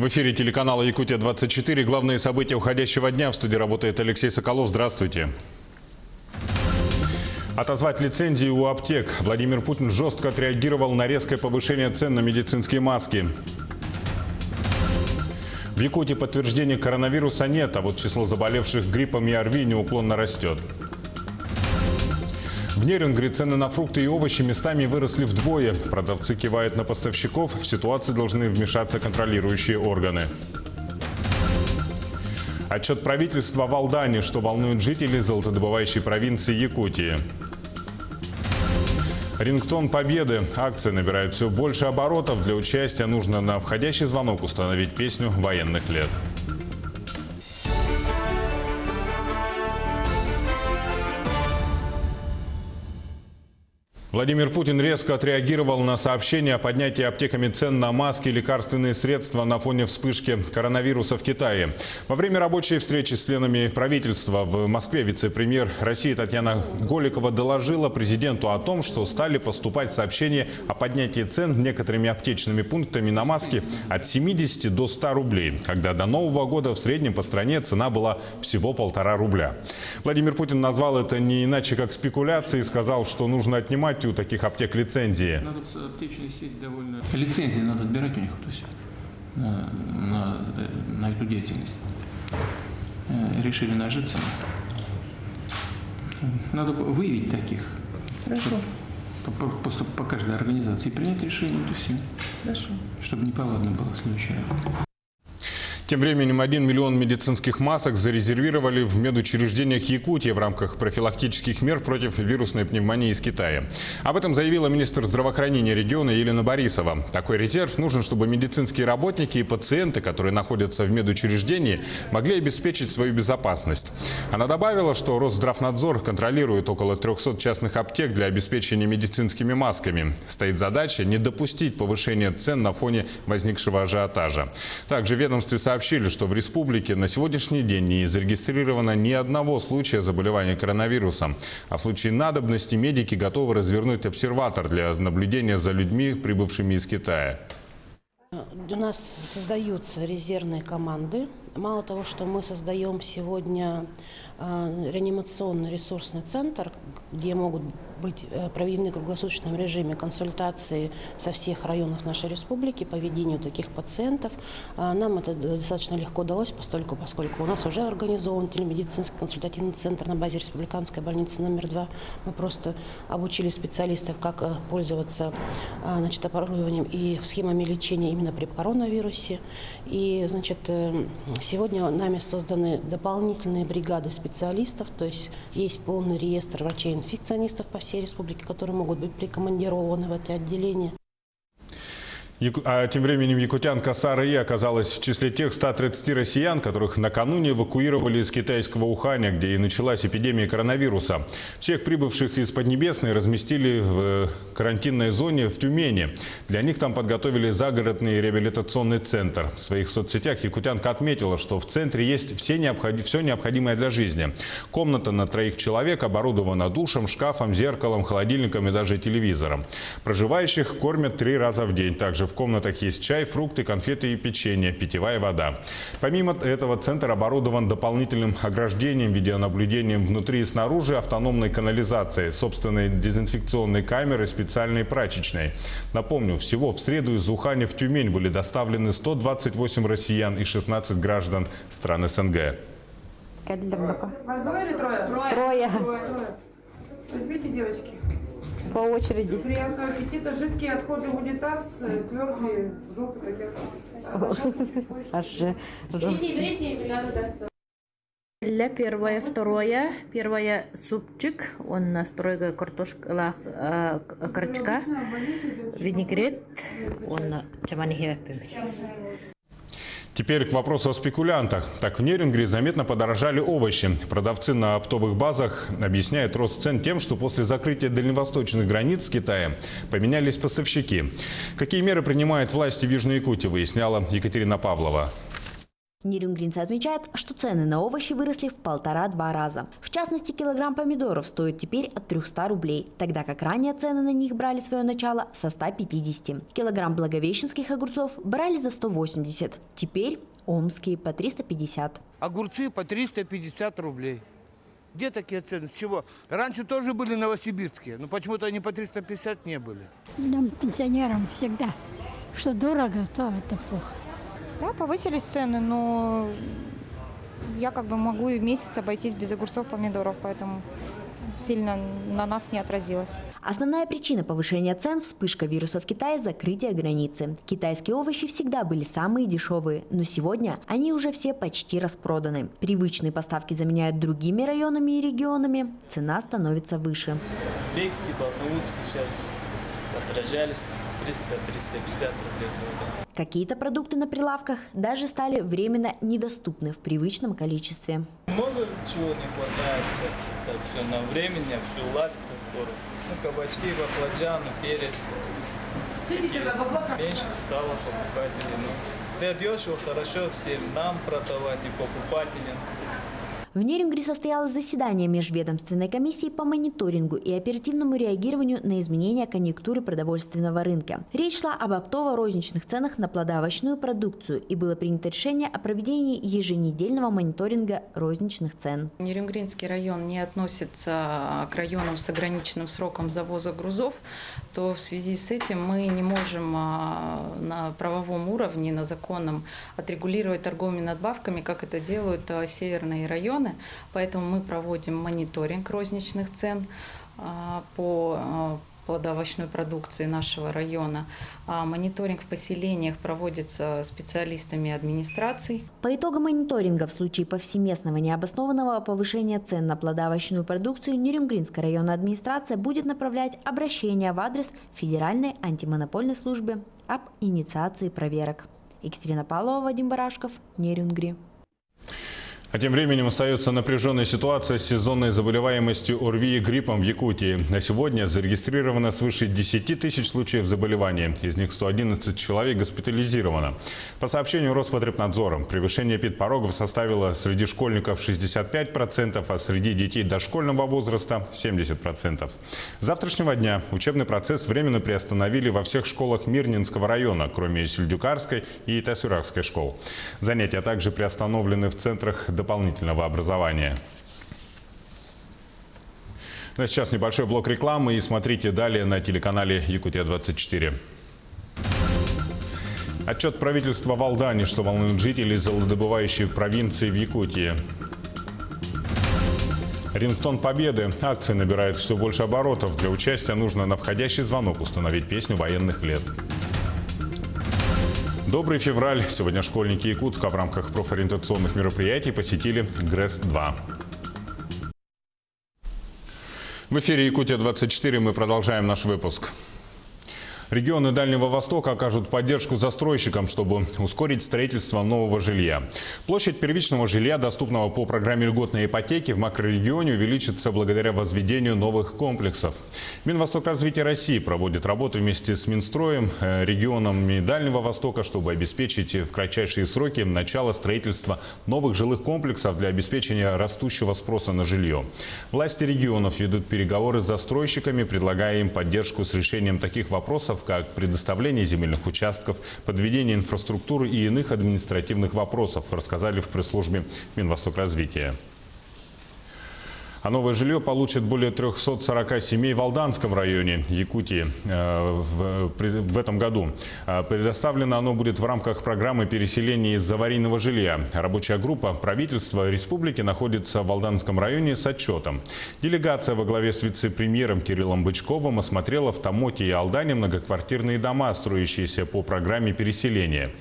В эфире телеканала «Якутия-24». Главные события уходящего дня. В студии работает Алексей Соколов. Здравствуйте. Отозвать лицензии у аптек. Владимир Путин жестко отреагировал на резкое повышение цен на медицинские маски. В Якутии подтверждения коронавируса нет, а вот число заболевших гриппом и ОРВИ неуклонно растет. В Нерюнгри цены на фрукты и овощи местами выросли вдвое. Продавцы кивают на поставщиков. В ситуации должны вмешаться контролирующие органы. Отчет правительства в Алдане, что волнует жителей золотодобывающей провинции Якутии. Рингтон победы. Акции набирают все больше оборотов. Для участия нужно на входящий звонок установить песню военных лет. Владимир Путин резко отреагировал на сообщение о поднятии аптеками цен на маски и лекарственные средства на фоне вспышки коронавируса в Китае. Во время рабочей встречи с членами правительства в Москве вице-премьер России Татьяна Голикова доложила президенту о том, что стали поступать сообщения о поднятии цен некоторыми аптечными пунктами на маски от 70 до 100 рублей, когда до Нового года в среднем по стране цена была всего 1,5 рубля. Владимир Путин назвал это не иначе как спекуляцией и сказал, что нужно отнимать у таких аптек лицензии. Надо аптечная сеть довольно... Лицензии надо отбирать у них, то есть, на эту деятельность. Решили нажиться. Надо выявить таких. Хорошо. По каждой организации принять решение, то все. Хорошо. Чтобы неповадно было в следующий раз. Тем временем 1 миллион медицинских масок зарезервировали в медучреждениях Якутии в рамках профилактических мер против вирусной пневмонии из Китая. Об этом заявила министр здравоохранения региона Елена Борисова. Такой резерв нужен, чтобы медицинские работники и пациенты, которые находятся в медучреждении, могли обеспечить свою безопасность. Она добавила, что Росздравнадзор контролирует около 300 частных аптек для обеспечения медицинскими масками. Стоит задача не допустить повышения цен на фоне возникшего ажиотажа. Также в ведомстве сообщили, что в республике на сегодняшний день не зарегистрировано ни одного случая заболевания коронавирусом. А в случае надобности медики готовы развернуть обсерватор для наблюдения за людьми, прибывшими из Китая. У нас создаются резервные команды. Мало того, что мы создаем сегодня реанимационный ресурсный центр, где могут быть проведены в круглосуточном режиме консультации со всех районов нашей республики по ведению таких пациентов. Нам это достаточно легко удалось, поскольку у нас уже организован телемедицинский консультативный центр на базе Республиканской больницы номер 2. Мы просто обучили специалистов, как пользоваться оборудованием и схемами лечения именно при коронавирусе. И сегодня нами созданы дополнительные бригады специалистов, то есть есть полный реестр врачей-инфекционистов по всей республике, которые могут быть прикомандированы в это отделение. А тем временем якутянка Сара И оказалась в числе тех 130 россиян, которых накануне эвакуировали из китайского Уханя, где и началась эпидемия коронавируса. Всех прибывших из Поднебесной разместили в карантинной зоне в Тюмени. Для них там подготовили загородный реабилитационный центр. В своих соцсетях якутянка отметила, что в центре есть все необходимое для жизни. Комната на 3 человек оборудована душем, шкафом, зеркалом, холодильником и даже телевизором. Проживающих кормят 3 раза в день. Также в комнатах есть чай, фрукты, конфеты и печенье, питьевая вода. Помимо этого, центр оборудован дополнительным ограждением, видеонаблюдением внутри и снаружи, автономной канализацией, собственной дезинфекционной камерой, специальной прачечной. Напомню, всего в среду из Уханя в Тюмень были доставлены 128 россиян и 16 граждан стран СНГ. Вас 2 или 3? Трое. Возьмите, девочки. По очереди. Приятного аппетита. Жидкие отходы в унитаз, твердые, желтые. Первое, второе. Первое супчик, второе картошка, карачка, винегрет, чамани. Теперь к вопросу о спекулянтах. Так, в Нерюнгри заметно подорожали овощи. Продавцы на оптовых базах объясняют рост цен тем, что после закрытия дальневосточных границ с Китаем поменялись поставщики. Какие меры принимают власти в Южной Якутии, выясняла Екатерина Павлова. Нерюнгринцы отмечают, что цены на овощи выросли в 1,5-2 раза. В частности, килограмм помидоров стоит теперь от 300 рублей, тогда как ранее цены на них брали свое начало со 150. Килограмм благовещенских огурцов брали за 180, теперь омские по 350. Огурцы по 350 рублей. Где такие цены? С чего? Раньше тоже были новосибирские, но почему-то они по 350 не были. Нам, пенсионерам, всегда, что дорого, то это плохо. Да, повысились цены, но я могу и месяц обойтись без огурцов, помидоров, поэтому сильно на нас не отразилось. Основная причина повышения цен – вспышка вируса в Китае, закрытие границы. Китайские овощи всегда были самые дешевые, но сегодня они уже все почти распроданы. Привычные поставки заменяют другими районами и регионами, цена становится выше. Узбекский, балтаутский сейчас подорожались 300-350 рублей. Какие-то продукты на прилавках даже стали временно недоступны в привычном количестве. Много чего не хватает сейчас. Так, все на времени, все уладится скоро. Кабачки, баклажаны, перец. Меньше стало покупателей. Да дешево, хорошо всем нам продавать и покупателям. В Нерюнгри состоялось заседание межведомственной комиссии по мониторингу и оперативному реагированию на изменения конъюнктуры продовольственного рынка. Речь шла об оптово-розничных ценах на плодоовощную продукцию, и было принято решение о проведении еженедельного мониторинга розничных цен. Нерюнгринский район не относится к районам с ограниченным сроком завоза грузов, то в связи с этим мы не можем на правовом уровне, на законном отрегулировать торговыми надбавками, как это делают северные районы. Поэтому мы проводим мониторинг розничных цен по плодоовощной продукции нашего района. Мониторинг в поселениях проводится специалистами администраций. По итогам мониторинга в случае повсеместного необоснованного повышения цен на плодоовощную продукцию Нерюнгринская районная администрация будет направлять обращение в адрес Федеральной антимонопольной службы об инициации проверок. Екатерина Павлова, Вадим Барашков, Нерюнгри. А тем временем остается напряженная ситуация с сезонной заболеваемостью ОРВИ и гриппом в Якутии. На сегодня зарегистрировано свыше 10 тысяч случаев заболевания. Из них 111 человек госпитализировано. По сообщению Роспотребнадзора, превышение эпидпорогов составило среди школьников 65%, а среди детей дошкольного возраста 70%. С завтрашнего дня учебный процесс временно приостановили во всех школах Мирнинского района, кроме Сельдюкарской и Тасюрахской школ. Занятия также приостановлены в центрах дополнительного образования. Ну а сейчас небольшой блок рекламы, и смотрите далее на телеканале Якутия-24. Отчет правительства в Алдане, что волнует жителей золотодобывающей провинции в Якутии. Рингтон Победы. Акция набирает все больше оборотов. Для участия нужно на входящий звонок установить песню военных лет. Добрый февраль. Сегодня школьники Якутска в рамках профориентационных мероприятий посетили ГРЭС-2. В эфире Якутия-24 мы продолжаем наш выпуск. Регионы Дальнего Востока окажут поддержку застройщикам, чтобы ускорить строительство нового жилья. Площадь первичного жилья, доступного по программе льготной ипотеки, в макрорегионе увеличится благодаря возведению новых комплексов. Минвостокразвитие России проводит работу вместе с Минстроем, регионами Дальнего Востока, чтобы обеспечить в кратчайшие сроки начало строительства новых жилых комплексов для обеспечения растущего спроса на жилье. Власти регионов ведут переговоры с застройщиками, предлагая им поддержку с решением таких вопросов, как предоставление земельных участков, подведение инфраструктуры и иных административных вопросов, рассказали в пресс-службе Минвостокразвития. А новое жилье получит более 340 семей в Алданском районе Якутии в этом году. Предоставлено оно будет в рамках программы переселения из аварийного жилья. Рабочая группа правительства республики находится в Алданском районе с отчетом. Делегация во главе с вице-премьером Кириллом Бычковым осмотрела в Тамоте и Алдане многоквартирные дома, строящиеся по программе переселения.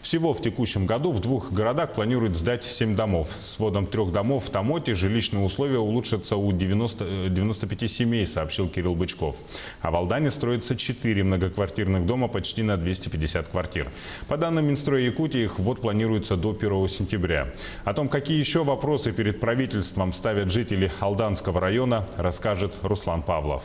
Всего в текущем году в 2 городах планируют сдать 7 домов. С вводом 3 домов в Тамоте жилищные условия улучшатся у 95 семей, сообщил Кирилл Бычков. А в Алдане строится 4 многоквартирных дома почти на 250 квартир. По данным Минстроя Якутии, их ввод планируется до 1 сентября. О том, какие еще вопросы перед правительством ставят жители Алданского района, расскажет Руслан Павлов.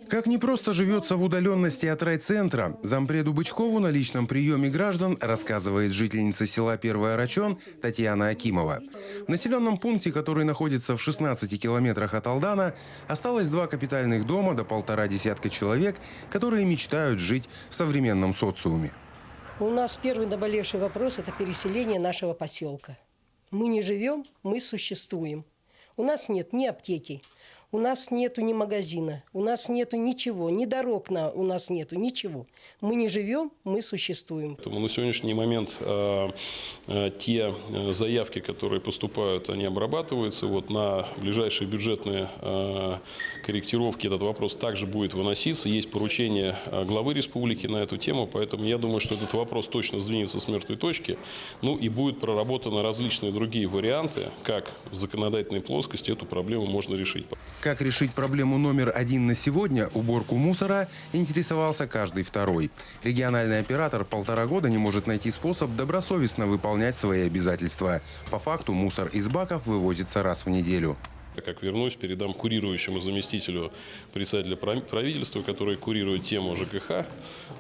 Как непросто живется в удаленности от райцентра, зампреду Бычкову на личном приеме граждан рассказывает жительница села Первый Арачон Татьяна Акимова. В населенном пункте, который находится в 16 километрах от Алдана, осталось 2 капитальных дома до 1,5 десятка человек, которые мечтают жить в современном социуме. У нас первый наболевший вопрос – это переселение нашего поселка. Мы не живем, мы существуем. У нас нет ни аптеки. У нас нету ни магазина, у нас нету ничего, ни дорог у нас нету, ничего. Мы не живем, мы существуем. На сегодняшний момент те заявки, которые поступают, они обрабатываются. Вот на ближайшие бюджетные корректировки этот вопрос также будет выноситься. Есть поручение главы республики на эту тему, поэтому я думаю, что этот вопрос точно сдвинется с мертвой точки. Ну и будут проработаны различные другие варианты, как в законодательной плоскости эту проблему можно решить. Как решить проблему номер 1 на сегодня – уборку мусора – интересовался каждый второй. Региональный оператор 1,5 года не может найти способ добросовестно выполнять свои обязательства. По факту мусор из баков вывозится раз в неделю. Как вернусь, передам курирующему заместителю председателя правительства, который курирует тему ЖКХ,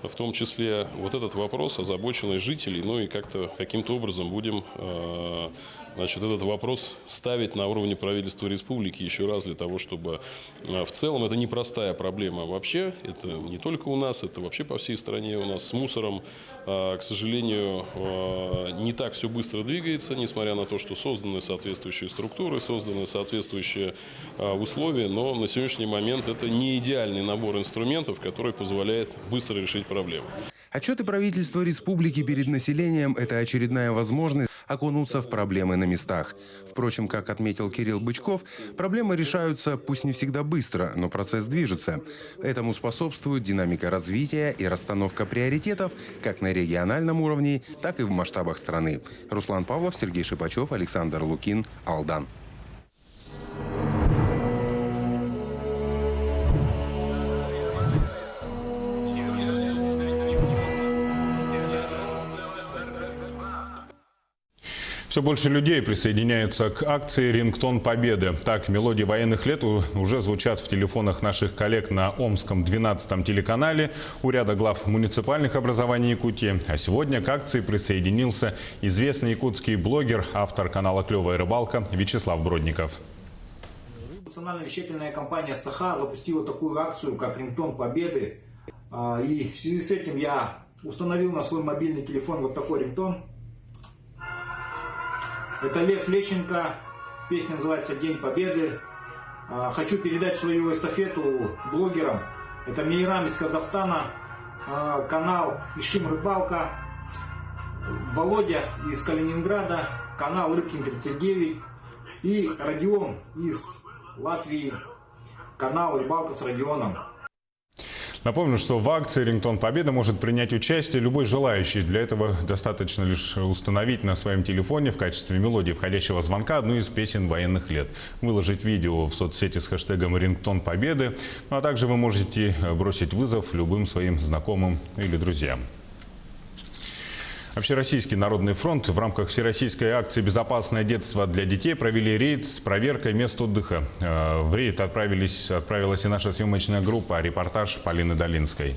в том числе вот этот вопрос озабоченность жителей, ну и каким-то образом будем этот вопрос ставить на уровне правительства республики еще раз для того, чтобы в целом это непростая проблема вообще, это не только у нас, это вообще по всей стране у нас с мусором, к сожалению, не так все быстро двигается, несмотря на то, что созданы соответствующие структуры, созданы соответствующие условия, но на сегодняшний момент это не идеальный набор инструментов, который позволяет быстро решить проблему. Отчеты правительства республики перед населением – это очередная возможность окунуться в проблемы на местах. Впрочем, как отметил Кирилл Бычков, проблемы решаются пусть не всегда быстро, но процесс движется. Этому способствует динамика развития и расстановка приоритетов как на региональном уровне, так и в масштабах страны. Руслан Павлов, Сергей Шипачев, Александр Лукин, Алдан. Все больше людей присоединяются к акции «Рингтон Победы». Так, мелодии военных лет уже звучат в телефонах наших коллег на Омском 12-м телеканале у ряда глав муниципальных образований Якутии. А сегодня к акции присоединился известный якутский блогер, автор канала «Клевая рыбалка» Вячеслав Бродников. Национальная вещательная компания «Саха» запустила такую акцию, как «Рингтон Победы». И в связи с этим я установил на свой мобильный телефон вот такой рингтон. Это Лев Лещенко, песня называется «День Победы». Хочу передать свою эстафету блогерам. Это Мейрам из Казахстана, канал «Ищим рыбалка», Володя из Калининграда, канал «Рыбкин 39» и Родион из Латвии, канал «Рыбалка с Родионом». Напомню, что в акции «Рингтон Победы» может принять участие любой желающий. Для этого достаточно лишь установить на своем телефоне в качестве мелодии входящего звонка одну из песен военных лет. Выложить видео в соцсети с хэштегом «Рингтон Победы». Ну, а также вы можете бросить вызов любым своим знакомым или друзьям. Общероссийский народный фронт в рамках всероссийской акции «Безопасное детство для детей» провели рейд с проверкой мест отдыха. В рейд отправилась и наша съемочная группа. Репортаж Полины Долинской.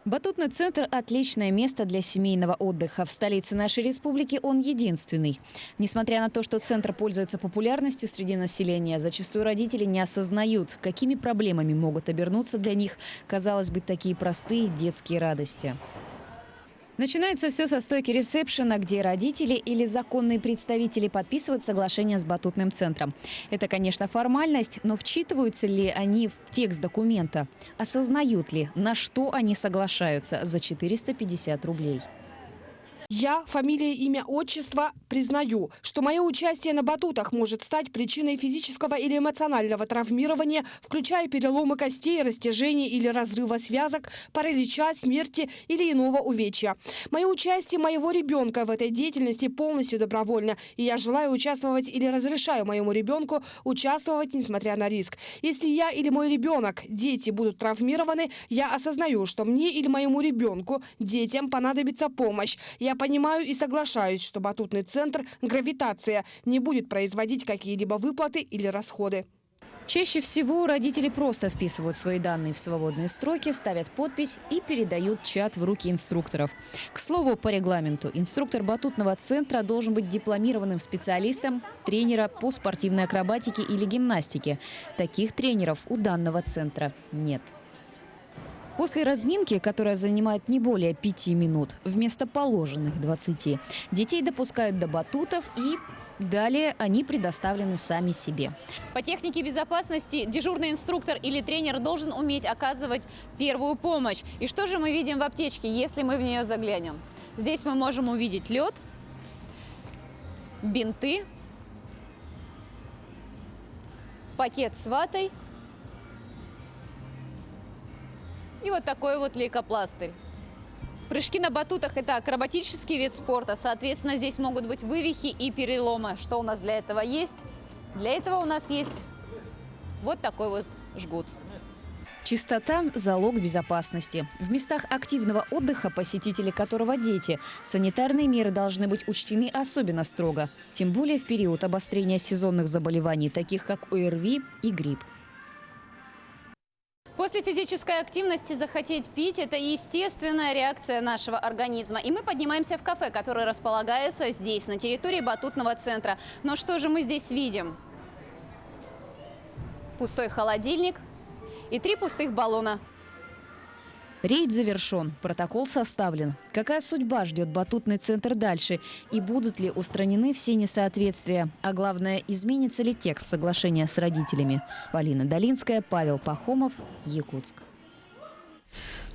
Батутный центр – отличное место для семейного отдыха. В столице нашей республики он единственный. Несмотря на то, что центр пользуется популярностью среди населения, зачастую родители не осознают, какими проблемами могут обернуться для них, казалось бы, такие простые детские радости. Начинается все со стойки ресепшена, где родители или законные представители подписывают соглашение с батутным центром. Это, конечно, формальность, но вчитываются ли они в текст документа? Осознают ли, на что они соглашаются за 450 рублей? Я, фамилия, имя, отчество, признаю, что мое участие на батутах может стать причиной физического или эмоционального травмирования, включая переломы костей, растяжения или разрыва связок, паралича, смерти или иного увечья. Мое участие моего ребенка в этой деятельности полностью добровольно, и я желаю участвовать или разрешаю моему ребенку участвовать, несмотря на риск. Если я или мой ребенок, дети будут травмированы, я осознаю, что мне или моему ребенку, детям понадобится помощь. Я понимаю и соглашаюсь, что батутный центр «Гравитация» не будет производить какие-либо выплаты или расходы. Чаще всего родители просто вписывают свои данные в свободные строки, ставят подпись и передают чат в руки инструкторов. К слову, по регламенту, инструктор батутного центра должен быть дипломированным специалистом, тренера по спортивной акробатике или гимнастике. Таких тренеров у данного центра нет. После разминки, которая занимает не более 5 минут, вместо положенных 20, детей допускают до батутов и далее они предоставлены сами себе. По технике безопасности дежурный инструктор или тренер должен уметь оказывать первую помощь. И что же мы видим в аптечке, если мы в нее заглянем? Здесь мы можем увидеть лед, бинты, пакет с ватой и вот такой вот лейкопластырь. Прыжки на батутах – это акробатический вид спорта, соответственно, здесь могут быть вывихи и переломы. Что у нас для этого есть? Для этого у нас есть вот такой вот жгут. Чистота – залог безопасности. В местах активного отдыха, посетители которого дети, санитарные меры должны быть учтены особенно строго. Тем более в период обострения сезонных заболеваний, таких как ОРВИ и грипп. После физической активности захотеть пить – это естественная реакция нашего организма. И мы поднимаемся в кафе, которое располагается здесь, на территории батутного центра. Но что же мы здесь видим? Пустой холодильник и 3 пустых баллона. Рейд завершен, протокол составлен. Какая судьба ждет батутный центр дальше? И будут ли устранены все несоответствия? А главное, изменится ли текст соглашения с родителями? Полина Долинская, Павел Пахомов, Якутск.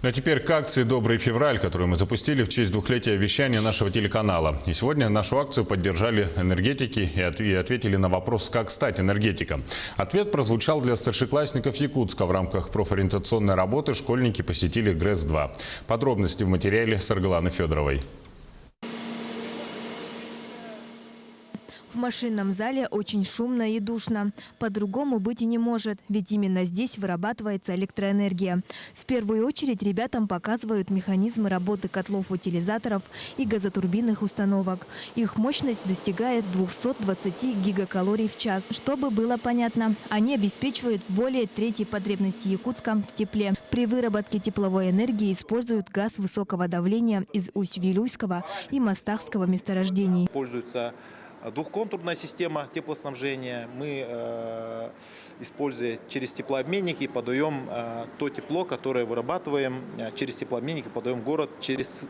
Ну а теперь к акции «Добрый февраль», которую мы запустили в честь 2-летия вещания нашего телеканала. И сегодня нашу акцию поддержали энергетики и ответили на вопрос, как стать энергетиком. Ответ прозвучал для старшеклассников Якутска. В рамках профориентационной работы школьники посетили ГРЭС-2. Подробности в материале Саргаланы Федоровой. В машинном зале очень шумно и душно. По-другому быть и не может, ведь именно здесь вырабатывается электроэнергия. В первую очередь ребятам показывают механизмы работы котлов-утилизаторов и газотурбинных установок. Их мощность достигает 220 гигакалорий в час. Чтобы было понятно, они обеспечивают более 1/3 потребности Якутска в тепле. При выработке тепловой энергии используют газ высокого давления из Усть-Вилюйского и Мостахского месторождений. Пользуется двухконтурная система теплоснабжения. Мы, используя через теплообменники, подаем то тепло, которое вырабатываем через теплообменники, подаем в город через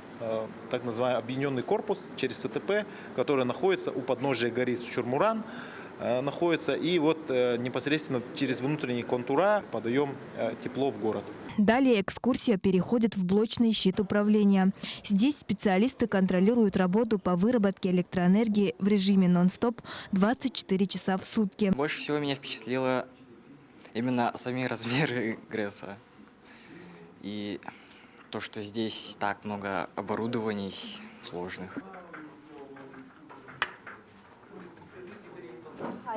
так называемый объединенный корпус, через СТП, который находится у подножия горы Чурмуран. Находится, и вот непосредственно через внутренние контура подаем тепло в город. Далее экскурсия переходит в блочный щит управления. Здесь специалисты контролируют работу по выработке электроэнергии в режиме нон-стоп 24 часа в сутки. Больше всего меня впечатлило именно сами размеры ГРЭСа. И то, что здесь так много оборудований сложных.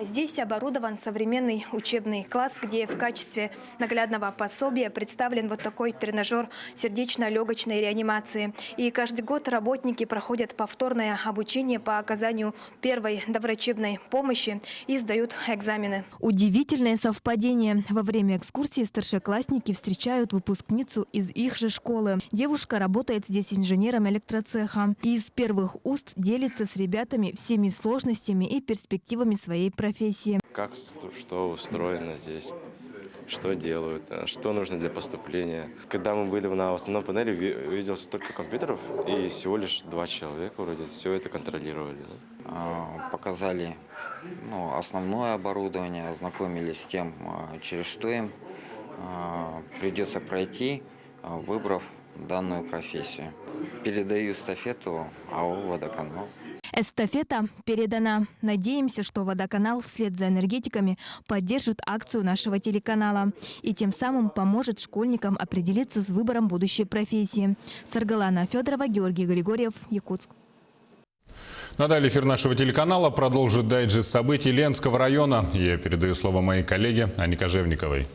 Здесь оборудован современный учебный класс, где в качестве наглядного пособия представлен вот такой тренажер сердечно-легочной реанимации. И каждый год работники проходят повторное обучение по оказанию первой доврачебной помощи и сдают экзамены. Удивительное совпадение. Во время экскурсии старшеклассники встречают выпускницу из их же школы. Девушка работает здесь инженером электроцеха и из первых уст делится с ребятами всеми сложностями и перспективами своей профессии. Как, что устроено здесь, что делают, что нужно для поступления. Когда мы были на основной панели, видел столько компьютеров, и всего лишь 2 человека вроде все это контролировали. Показали основное оборудование, ознакомились с тем, через что им придется пройти, выбрав данную профессию. Передаю эстафету АО «Водоканал». Эстафета передана. Надеемся, что «Водоканал» вслед за энергетиками поддержит акцию нашего телеканала и тем самым поможет школьникам определиться с выбором будущей профессии. Саргалана Федорова, Георгий Григорьев, Якутск. Ну а далее эфир нашего телеканала продолжит дайджест событий Ленского района. Я передаю слово моей коллеге Ане Кожевниковой.